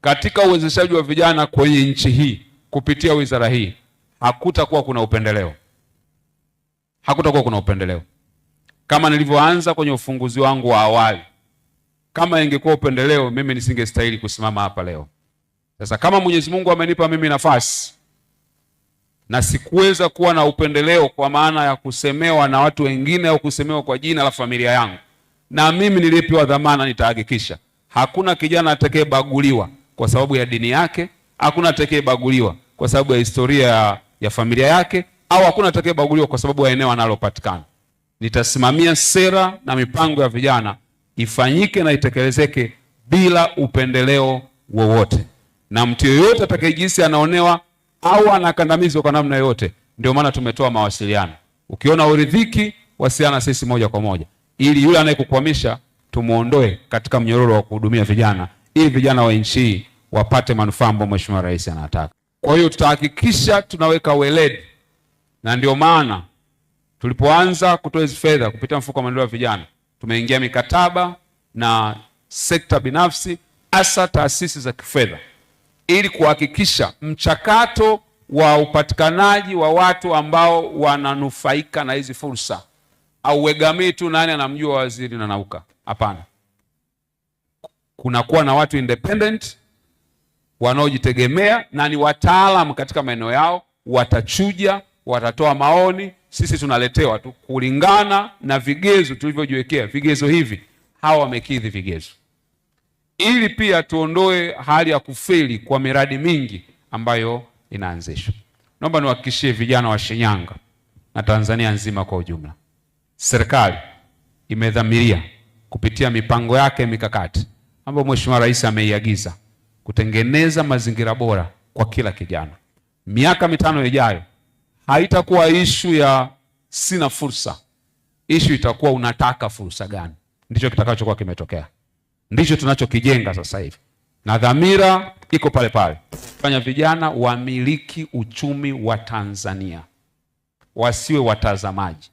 katika uwezeshaji wa vijana kwenye nchi hii kupitia wizara hii hakutakuwa kuna upendeleo. Hakutakuwa kuna upendeleo. Kama nilivyoanza kwenye ufunguzi wangu wa awali, kama ingekuwa upendeleo mimi nisingestahili kusimama hapa leo. Sasa kama Mwenyezi Mungu amenipa mimi nafasi na sikuweza kuwa na upendeleo kwa maana ya kusemewa na watu wengine au kusemewa kwa jina la familia yangu, na mimi nilipewa dhamana, nitahakikisha hakuna kijana atakayebaguliwa kwa sababu ya dini yake, hakuna atakayebaguliwa kwa sababu ya historia ya familia yake, au hakuna atakayebaguliwa kwa sababu ya eneo analopatikana. Nitasimamia sera na mipango ya vijana ifanyike na itekelezeke bila upendeleo wowote, na mtu yeyote atakayejisi anaonewa au anakandamizwa kwa namna yoyote, ndio maana tumetoa mawasiliano. Ukiona uridhiki, wasiliana sisi moja kwa moja, ili yule anayekukwamisha tumuondoe katika mnyororo wa kuhudumia vijana, ili vijana wa nchi hii wapate manufaa ambayo Mheshimiwa Rais anataka. Kwa hiyo tutahakikisha tunaweka weledi, na ndio maana tulipoanza kutoa hizo fedha kupitia mfuko wa maendeleo ya vijana, tumeingia mikataba na sekta binafsi, hasa taasisi za kifedha, ili kuhakikisha mchakato wa upatikanaji wa watu ambao wananufaika na hizi fursa au wegamii tu nani anamjua waziri na nauka. Hapana, kunakuwa na watu independent wanaojitegemea na ni wataalamu katika maeneo yao, watachuja, watatoa maoni, sisi tunaletewa tu kulingana na vigezo tulivyojiwekea. Vigezo hivi hawa wamekidhi vigezo, ili pia tuondoe hali ya kufeli kwa miradi mingi ambayo inaanzishwa. Naomba niwahakikishie vijana wa Shinyanga na Tanzania nzima kwa ujumla, serikali imedhamiria kupitia mipango yake mikakati ambayo Mheshimiwa Rais ameiagiza kutengeneza mazingira bora kwa kila kijana. Miaka 5 ijayo haitakuwa ishu ya sina fursa, ishu itakuwa unataka fursa gani. Ndicho kitakachokuwa kimetokea, ndicho tunachokijenga sasa hivi, na dhamira iko pale pale, fanya vijana wamiliki uchumi wa Tanzania, wasiwe watazamaji.